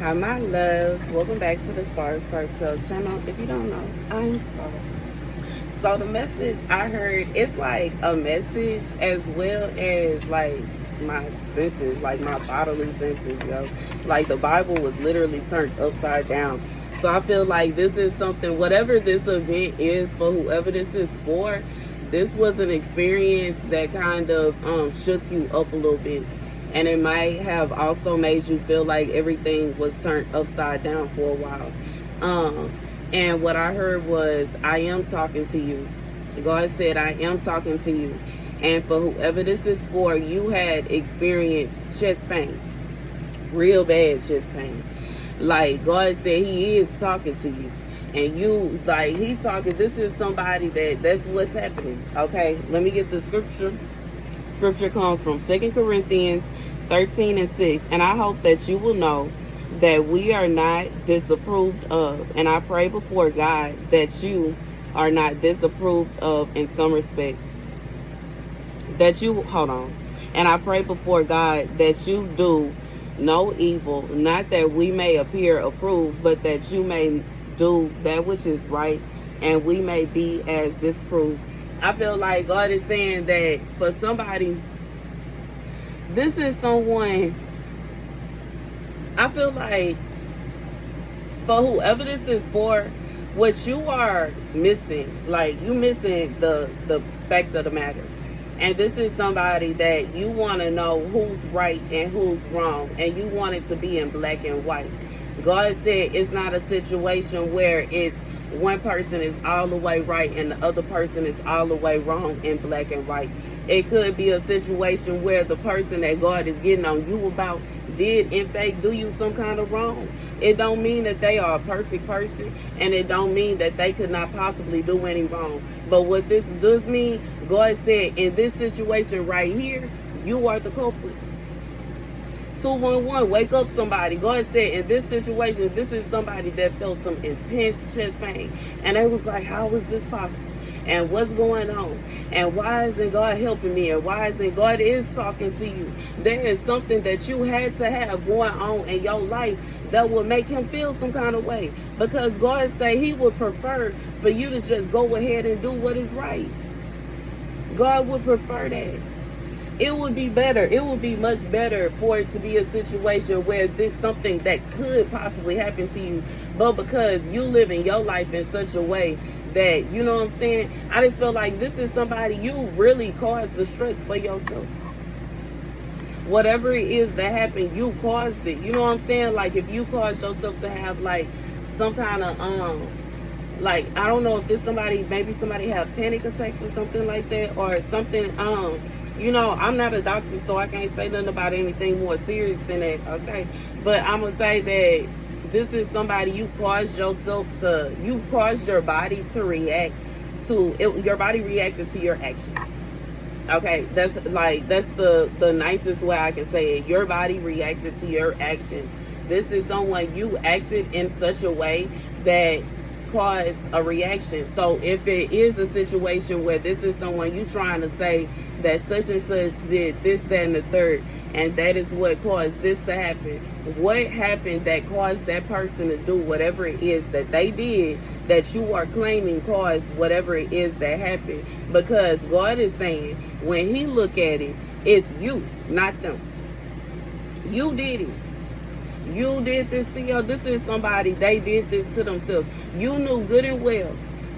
Hi, my loves. Welcome back to the Starscartel channel. If you don't know, I'm Star. So the message I heard, it's like a message as well as like my senses, like my bodily senses, yo. Like the Bible was literally turned upside down. So I feel like this is something, whatever this event is for whoever this is for, this was an experience that kind of shook you up a little bit, and it might have also made you feel like everything was turned upside down for a while. And what I heard was, I am talking to you. God said, I am talking to you. And for whoever this is for, you had experienced chest pain, real bad chest pain. Like God said, He is talking to you. And you, like, He talking, this is somebody that's what's happening. Okay, let me get the scripture. Scripture comes from 2 Corinthians 13 and 6. And I hope that you will know that we are not disapproved of. And I pray before God that you are not disapproved of in some respect. That you, hold on. And I pray before God that you do no evil, not that we may appear approved, but that you may do that which is right, and we may be as disproved. I feel like God is saying that for somebody, this is someone, I feel like for whoever this is for, what you are missing, like you missing the fact of the matter. And this is somebody that you want to know who's right and who's wrong, and you want it to be in black and white. God said it's not a situation where it's one person is all the way right and the other person is all the way wrong in black and white. It could be a situation where the person that God is getting on you about did in fact do you some kind of wrong. It don't mean that they are a perfect person, and it don't mean that they could not possibly do any wrong. But what this does mean, God said in this situation right here, you are the culprit. 211, wake up somebody. God said in this situation, this is somebody that felt some intense chest pain. And they was like, how is this possible? And what's going on? And why isn't God helping me? And why isn't God is talking to you? There is something that you had to have going on in your life that will make him feel some kind of way. Because God say he would prefer for you to just go ahead and do what is right. God would prefer that. It would be better. It would be much better for it to be a situation where this something that could possibly happen to you, but because you live in your life in such a way that, you know what I'm saying, I just feel like this is somebody you really caused the stress for yourself. Whatever it is that happened, you caused it. You know what I'm saying? Like if you caused yourself to have like some kind of like, I don't know if this somebody, maybe somebody have panic attacks or something like that, or something. You know, I'm not a doctor, so I can't say nothing about anything more serious than that, okay? But I'm going to say that this is somebody you caused yourself to, you caused your body to react to, your body reacted to your actions. Okay, that's the nicest way I can say it. Your body reacted to your actions. This is someone you acted in such a way that caused a reaction. So if it is a situation where this is someone you trying to say that such and such did this, that, and the third, and that is what caused this to happen. What happened that caused that person to do whatever it is that they did that you are claiming caused whatever it is that happened? Because God is saying when he look at it, it's you, not them. You did it. You did this to you. This is somebody, they did this to themselves. You knew good and well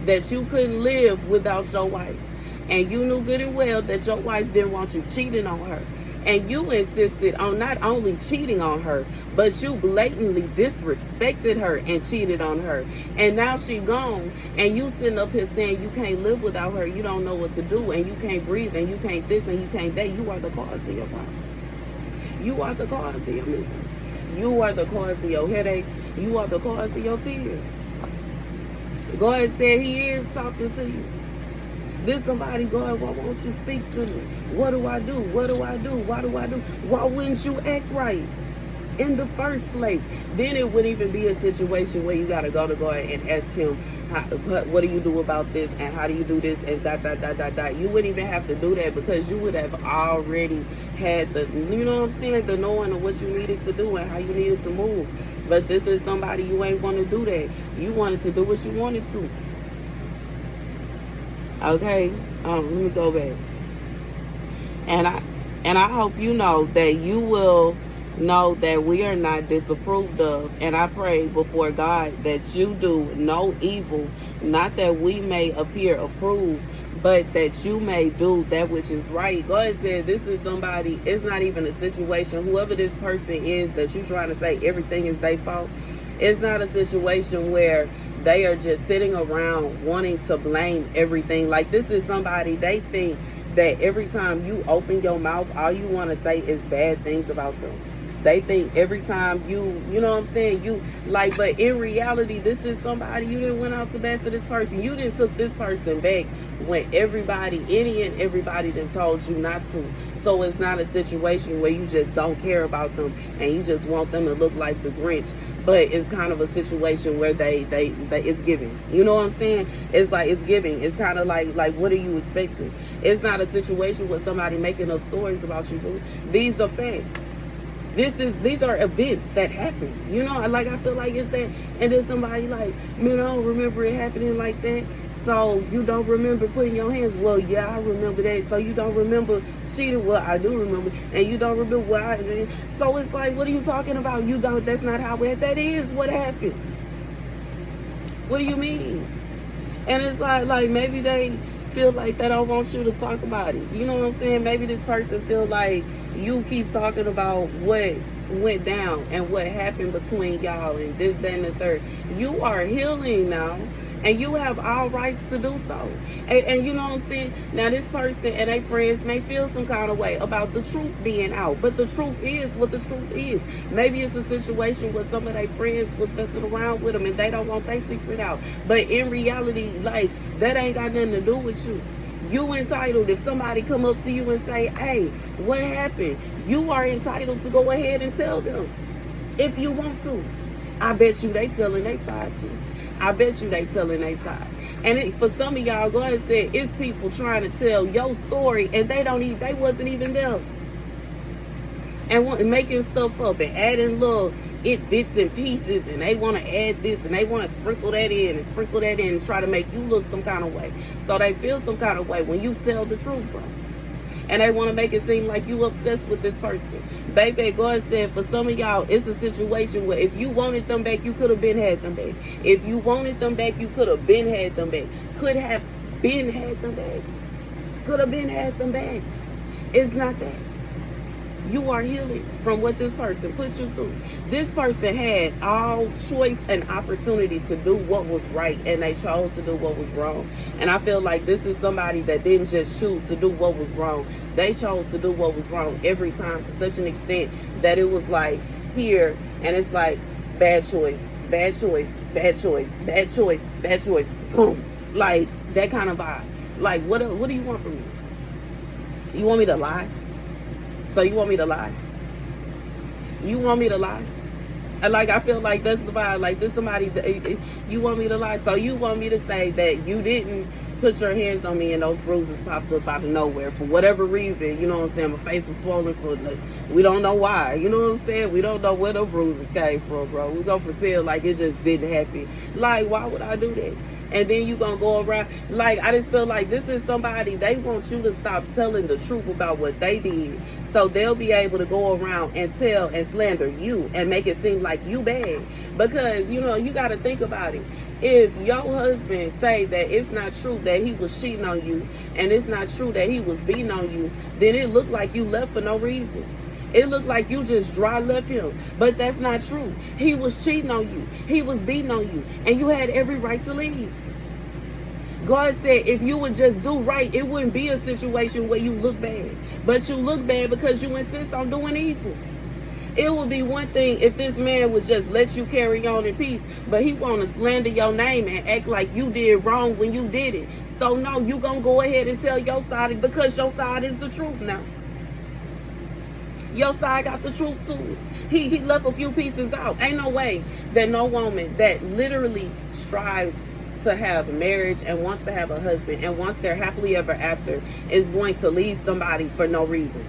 that you couldn't live without your wife. And you knew good and well that your wife didn't want you cheating on her. And you insisted on not only cheating on her, but you blatantly disrespected her and cheated on her. And now she gone, and you sitting up here saying you can't live without her, you don't know what to do, and you can't breathe, and you can't this, and you can't that. You are the cause of your problems. You are the cause of your misery. You are the cause of your headaches. You are the cause of your tears. God said he is talking to you. This somebody, God, why won't you speak to me? What do I do? What do I do? Why do I do? Why wouldn't you act right in the first place? Then it wouldn't even be a situation where you got to go to God and ask him, what do you do about this? And how do you do this? And dot, dot, dot, dot, dot. You wouldn't even have to do that because you would have already had the, you know what I'm saying, the knowing of what you needed to do and how you needed to move. But this is somebody you ain't want to do that. You wanted to do what you wanted to. Okay? Let me go back. And I hope you know that you will know that we are not disapproved of. And I pray before God that you do no evil, not that we may appear approved, but that you may do that which is right. God said this is somebody, it's not even a situation, whoever this person is that you're trying to say everything is their fault, it's not a situation where they are just sitting around wanting to blame everything. Like, this is somebody, they think that every time you open your mouth, all you want to say is bad things about them. They think every time you know what I'm saying, you like, but in reality, this is somebody, you didn't went out to bat for this person. You didn't took this person back when any and everybody done told you not to. So it's not a situation where you just don't care about them and you just want them to look like the Grinch. But it's kind of a situation where they it's giving. You know what I'm saying? It's like, it's giving. It's kind of like what are you expecting? It's not a situation with somebody making up stories about you, boo. These are facts. These are events that happen. You know, like, I feel like it's that, and then somebody like, man, I don't remember it happening like that. So you don't remember putting your hands? Well, yeah, I remember that. So you don't remember cheating? Well, I do remember. And you don't remember why? So it's like, what are you talking about? You don't. That's not how it. That is what happened. What do you mean? And it's like maybe they feel like they don't want you to talk about it. You know what I'm saying? Maybe this person feel like you keep talking about what went down and what happened between y'all and this, that, and the third. You are healing now, and you have all rights to do so. And you know what I'm saying? Now, this person and their friends may feel some kind of way about the truth being out, but the truth is what the truth is. Maybe it's a situation where some of their friends was messing around with them and they don't want their secret out. But in reality, like, that ain't got nothing to do with you. You entitled. If somebody come up to you and say, hey, what happened? You are entitled to go ahead and tell them if you want to. I bet you they telling their side too. I bet you they telling their side. And for some of y'all, go ahead and say, it's people trying to tell your story and they wasn't even there. And making stuff up and adding little bits and pieces, and they want to add this and they want to sprinkle that in and try to make you look some kind of way. So they feel some kind of way when you tell the truth, bro. And they want to make it seem like you obsessed with this person. Baby, God said for some of y'all, it's a situation where if you wanted them back, you could have been had them back. If you wanted them back, you could have been had them back. Could have been had them back. Could have been had them back. It's not that. You are healing from what this person put you through. This person had all choice and opportunity to do what was right, and they chose to do what was wrong. And I feel like this is somebody that didn't just choose to do what was wrong. They chose to do what was wrong every time, to such an extent that it was like here, and it's like bad choice, bad choice, bad choice, bad choice, bad choice, boom. Like that kind of vibe. Like, what do you want from me? You want me to lie? So you want me to lie? You want me to lie? And like, I feel like that's the vibe. Like, this somebody, you want me to lie? So you want me to say that you didn't put your hands on me and those bruises popped up out of nowhere for whatever reason. You know what I'm saying? My face was swollen we don't know why. You know what I'm saying? We don't know where the bruises came from, bro. We gonna pretend like it just didn't happen. Like, why would I do that? And then you gonna go around, like, I just feel like this is somebody, they want you to stop telling the truth about what they did, so they'll be able to go around and tell and slander you and make it seem like you bad. Because, you know, you gotta think about it. If your husband say that it's not true that he was cheating on you, and it's not true that he was beating on you, then it looked like you left for no reason. It looked like you just dry left him. But that's not true. He was cheating on you. He was beating on you. And you had every right to leave. God said if you would just do right, it wouldn't be a situation where you look bad. But you look bad because you insist on doing evil. It would be one thing if this man would just let you carry on in peace, but he want to slander your name and act like you did wrong when you did it. So no, you gonna go ahead and tell your side because your side is the truth now. Your side got the truth too. He left a few pieces out. Ain't no way that no woman that literally strives to have a marriage and wants to have a husband and wants their happily ever after is going to leave somebody for no reason.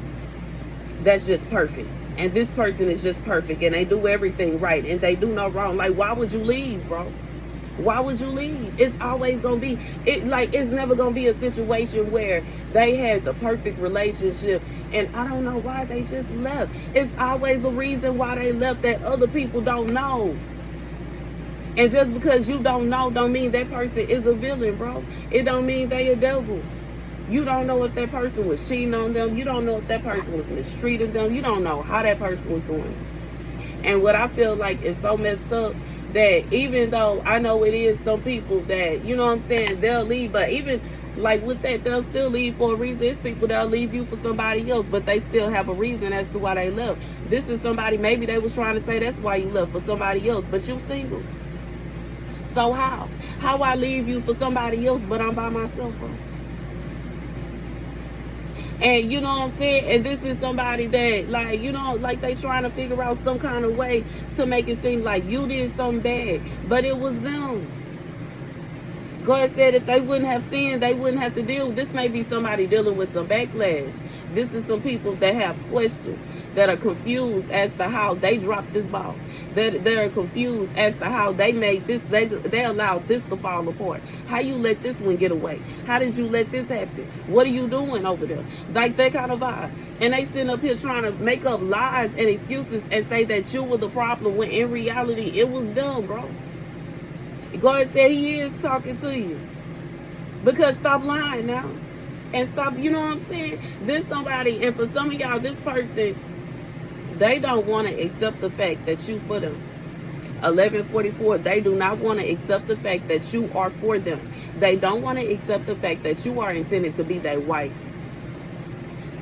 That's just perfect. and this person is just perfect and they do everything right and they do no wrong. Like, why would you leave, bro? Why would you leave? It's always gonna be it's never gonna be a situation where they had the perfect relationship and I don't know why they just left. It's always a reason why they left that other people don't know. And just because you don't know don't mean that person is a villain, bro. It don't mean they a devil. You don't know if that person was cheating on them. You don't know if that person was mistreating them. You don't know how that person was doing it. And what I feel like is so messed up, that even though I know it is some people that, you know what I'm saying, they'll leave, but even like with that, they'll still leave for a reason. It's people that'll leave you for somebody else, but they still have a reason as to why they left. This is somebody, maybe they was trying to say that's why you left, for somebody else, but you single. So how I leave you for somebody else, but I'm by myself, bro? And you know what I'm saying? And this is somebody that, like, you know, like they trying to figure out some kind of way to make it seem like you did something bad, but it was them. God said if they wouldn't have sinned, they wouldn't have to deal with this. May be somebody dealing with some backlash. This is some people that have questions, that are confused as to how they dropped this ball. They're confused as to how they made this, they allowed this to fall apart. How you let this one get away? How did you let this happen? What are you doing over there? Like that kind of vibe. And they sitting up here trying to make up lies and excuses and say that you were the problem, when in reality it was them, bro. God said he is talking to you. Because stop lying now. And stop, you know what I'm saying? This somebody, and for some of y'all, this person, they don't want to accept the fact that you for them. 1144, they do not want to accept the fact that you are for them. They don't want to accept the fact that you are intended to be their wife.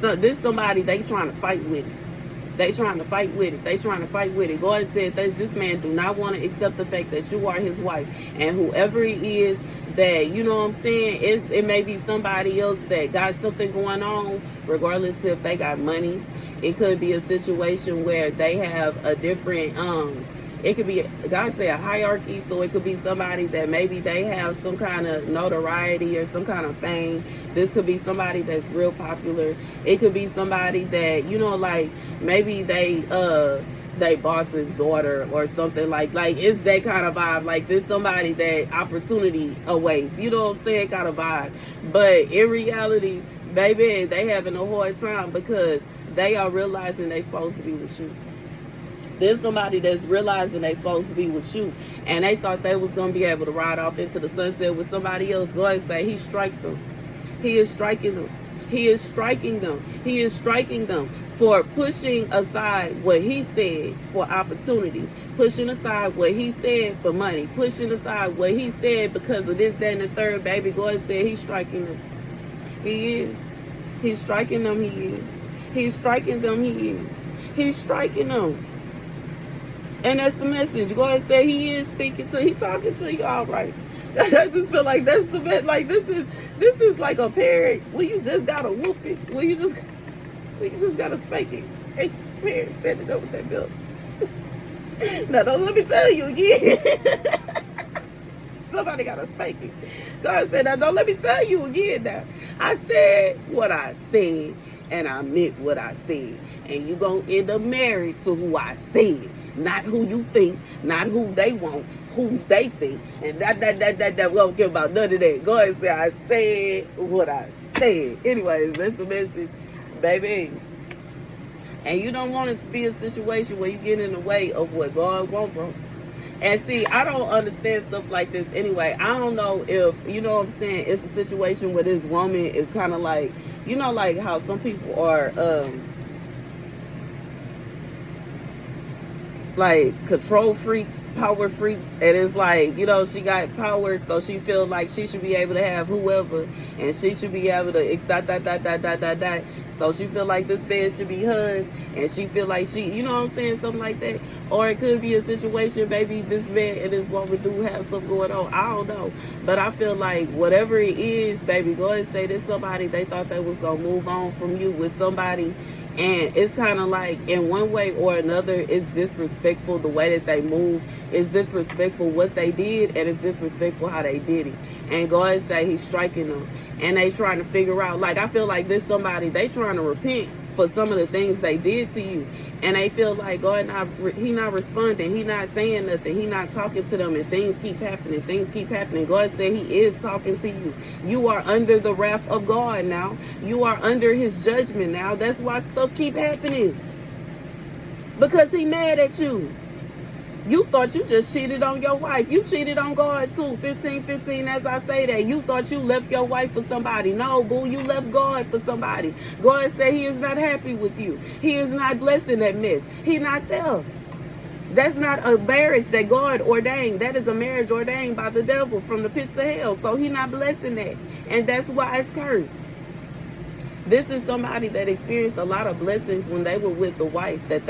So this somebody, they trying to fight with it. They trying to fight with it. They trying to fight with it. God said that this man do not want to accept the fact that you are his wife. And whoever it is that, you know what I'm saying, it may be somebody else that got something going on, regardless if they got monies. It could be a situation where they have a different, it could be, God say, a hierarchy. So it could be somebody that maybe they have some kind of notoriety or some kind of fame. This could be somebody that's real popular. It could be somebody that, you know, like maybe they boss's daughter or something, like it's that kind of vibe. Like this somebody that opportunity awaits, you know what I'm saying, kind of vibe. But in reality, baby, they having a hard time because they are realizing they supposed to be with you. There's somebody that's realizing they supposed to be with you, and they thought they was going to be able to ride off into the sunset with somebody else. God say he strike them. He is striking them. He is striking them. He is striking them for pushing aside what he said for opportunity, pushing aside what he said for money, pushing aside what he said because of this, that, and the third. Baby, God said he's striking them. He is. He's striking them. He is. He's striking them. He is. He's striking them. And that's the message. God said he is speaking to, he talking to you, all right. I just feel like that's the best. Like this is like a parent when you just gotta whoop it. When you just gotta spank it. Hey, parent standing over that belt. Now don't let me tell you again. Somebody gotta spank it. God said, now don't let me tell you again now. I said what I said, and I meant what I said. And you gonna end up married to who I said. Not who you think, not who they want, who they think. And that we don't care about none of that. God said, I said what I said. Anyways, that's the message, baby. And you don't want to be a situation where you get in the way of what God wants, bro. And see, I don't understand stuff like this anyway. I don't know if, you know what I'm saying, it's a situation where this woman is kind of like, you know, like how some people are, like control freaks, power freaks, and it's like, you know, she got power, so she feel like she should be able to have whoever, and she should be able to so she feel like this man should be hers, and she feel like she, you know what I'm saying, something like that. Or it could be a situation, maybe this man and this woman do have something going on. I don't know, but I feel like whatever it is, baby, go ahead and say this somebody they thought they was gonna move on from you with somebody. And it's kind of like, in one way or another, it's disrespectful the way that they move. It's disrespectful what they did, and it's disrespectful how they did it. And God say he's striking them. And they trying to figure out, like, I feel like this somebody, they trying to repent for some of the things they did to you. And they feel like God he not responding, he not saying nothing, he not talking to them, and things keep happening, God said he is talking to you. You are under the wrath of God now. You are under his judgment now. That's why stuff keep happening, because he mad at you. You thought you just cheated on your wife. You cheated on God too. 15, as I say that. You thought you left your wife for somebody. No, boo, you left God for somebody. God said he is not happy with you. He is not blessing that mess. He not there. That's not a marriage that God ordained. That is a marriage ordained by the devil from the pits of hell. So he not blessing that. And that's why it's cursed. This is somebody that experienced a lot of blessings when they were with the wife that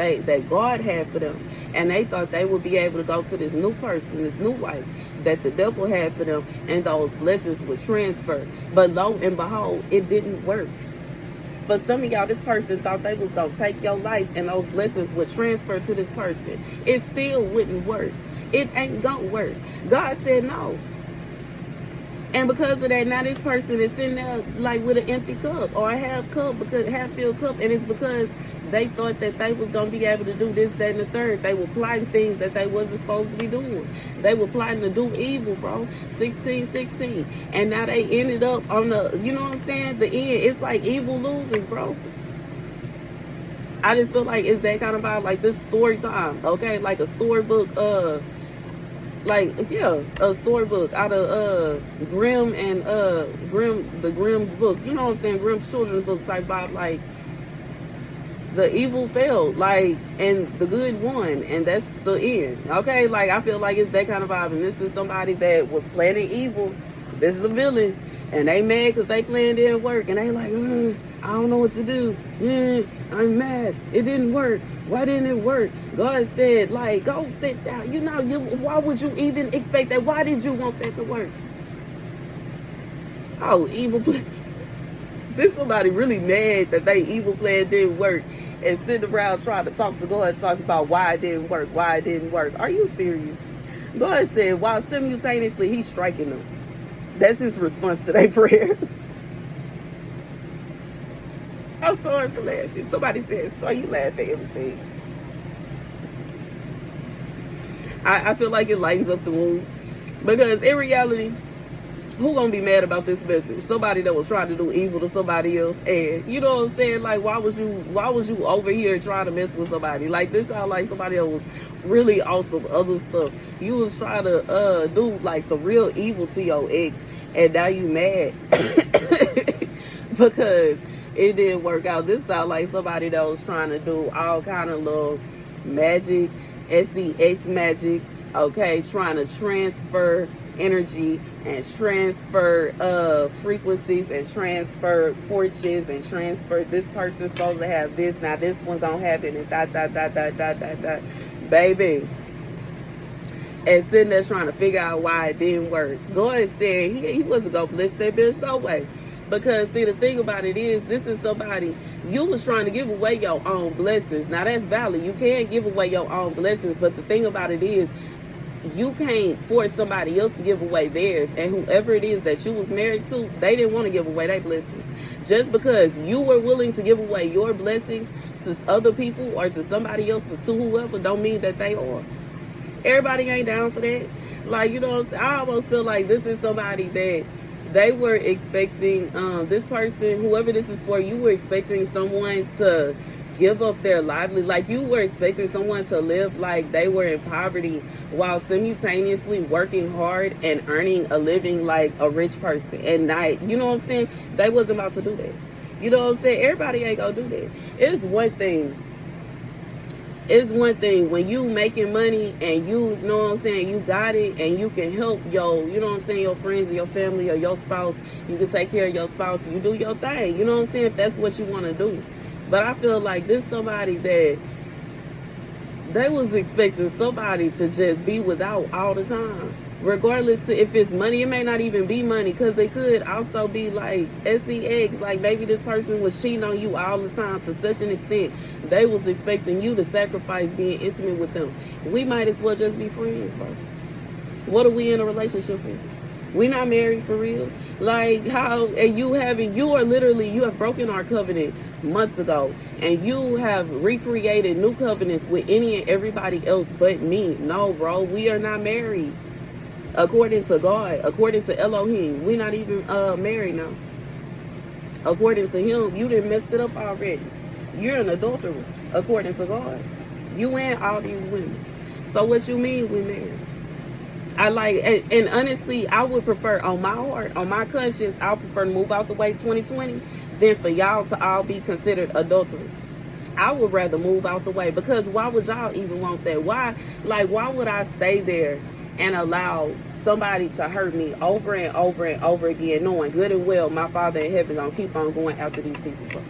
God had for them. And they thought they would be able to go to this new person, this new wife that the devil had for them, and those blessings would transfer. But lo and behold, it didn't work. For some of y'all, this person thought they was going to take your life and those blessings would transfer to this person. It still wouldn't work. It ain't going to work. God said no. And because of that, now this person is sitting there like with an empty cup or a half-filled cup, and it's because they thought that they was going to be able to do this, that, and the third. They were plotting things that they wasn't supposed to be doing. They were plotting to do evil, bro. 16. And now they ended up on the, you know what I'm saying, the end. It's like evil loses, bro. I just feel like it's that kind of vibe, like this story time, okay? Like a storybook, a storybook out of Grimm and the Grimm's book. You know what I'm saying? Grimm's children's book type vibe. Like the evil failed, like, and the good won, and that's the end. Okay, like I feel like it's that kind of vibe. And this is somebody that was planning evil. This is the villain, and they mad because they plan didn't work, and they like, I don't know what to do. I'm mad. It didn't work. Why didn't it work? God said, like, go sit down. You know, why would you even expect that? Why did you want that to work? Oh, evil plan. This somebody really mad that they evil plan didn't work and sitting around trying to talk to God, talking about why it didn't work. Are you serious? God said, while simultaneously he's striking them. That's his response to their prayers. I'm sorry for laughing. Somebody said, so you laugh at everything. I feel like it lightens up the mood. Because in reality, who gonna be mad about this message? Somebody that was trying to do evil to somebody else. And you know what I'm saying? Like, why was you over here trying to mess with somebody? Like, this sound like somebody that was really awesome other stuff. You was trying to do like some real evil to your ex, and now you mad because it didn't work out. This sound like somebody that was trying to do all kind of little magic, sex magic, okay, trying to transfer energy and transfer frequencies and transfer fortunes and transfer this person's supposed to have this, now this one gonna have it, and baby, and sitting there trying to figure out why it didn't work. God said he wasn't gonna bless that bitch no way. Because see, the thing about it is, this is somebody, you was trying to give away your own blessings. Now that's valid. You can give away your own blessings, but the thing about it is, you can't force somebody else to give away theirs. And whoever it is that you was married to, they didn't want to give away their blessings. Just because you were willing to give away your blessings to other people or to somebody else or to whoever, don't mean that they are. Everybody ain't down for that. Like, you know what I'm saying? I almost feel like this is somebody that they were expecting, this person, whoever this is for, you were expecting someone to give up their livelihood. Like, you were expecting someone to live like they were in poverty while simultaneously working hard and earning a living like a rich person. And not, you know what I'm saying? They wasn't about to do that. You know what I'm saying? Everybody ain't gonna do that. It's one thing when you making money and you know what I'm saying, you got it and you can help you know what I'm saying, your friends or your family or your spouse. You can take care of your spouse. You do your thing. You know what I'm saying? If that's what you want to do. But I feel like this somebody that they was expecting somebody to just be without all the time. Regardless to if it's money, it may not even be money, because they could also be like sex. Like, maybe this person was cheating on you all the time to such an extent they was expecting you to sacrifice being intimate with them. We might as well just be friends, bro. What are we in a relationship with? We not married for real. Like, how, and you have broken our covenant months ago, and you have recreated new covenants with any and everybody else but me. No, bro, we are not married. According to God, according to Elohim, we're not even married now. According to him, you done messed it up already. You're an adulterer, according to God. You and all these women. So what you mean we married? I like, and honestly, I would prefer, on my heart, on my conscience, I prefer to move out the way 2020 than for y'all to all be considered adulterers. I would rather move out the way, because why would y'all even want that? Why would I stay there and allow somebody to hurt me over and over and over again, knowing good and well my Father in heaven gonna keep on going after these people, bro.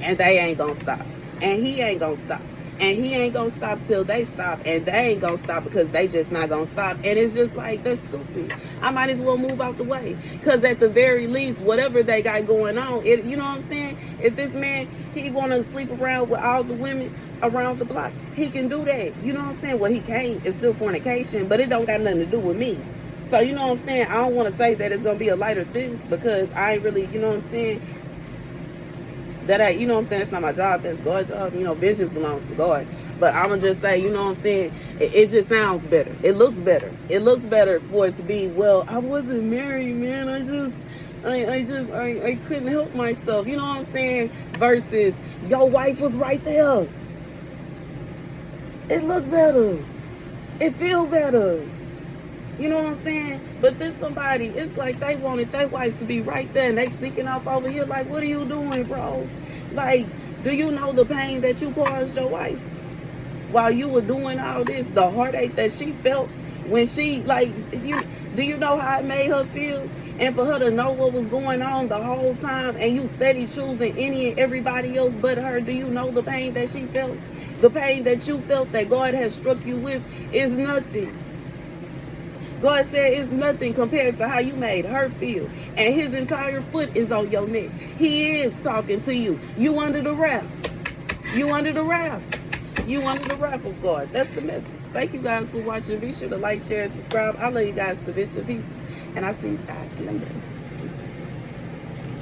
And they ain't gonna stop. And he ain't gonna stop. And he ain't gonna stop till they stop, and they ain't gonna stop because they just not gonna stop. And it's just like, that's stupid. I might as well move out the way, because at the very least, whatever they got going on, you know what I'm saying, if this man, he wanna sleep around with all the women around the block, he can do that. You know what I'm saying? Well, he can't. It's still fornication, but it don't got nothing to do with me. So you know what I'm saying, I don't want to say that it's gonna be a lighter sentence, because I ain't really, you know what I'm saying, you know what I'm saying, it's not my job, that's God's job. You know, vengeance belongs to God. But I'm gonna just say, you know what I'm saying, it just sounds better. It looks better. It looks better for it to be, well, I wasn't married, man. I couldn't help myself. You know what I'm saying? Versus, your wife was right there. It look better. It feel better. You know what I'm saying? But this somebody, it's like they wanted their wife to be right there, and they sneaking off over here like, what are you doing, bro? Like, do you know the pain that you caused your wife? While you were doing all this, the heartache that she felt when she, like, do you know how it made her feel? And for her to know what was going on the whole time, and you steady choosing any and everybody else but her, do you know the pain that she felt? The pain that you felt that God has struck you with is nothing. God said it's nothing compared to how you made her feel. And his entire foot is on your neck. He is talking to you. You under the wrath. You under the wrath. You under the wrath of God. That's the message. Thank you guys for watching. Be sure to like, share, and subscribe. I love you guys to bits and pieces. And I'll see you guys later.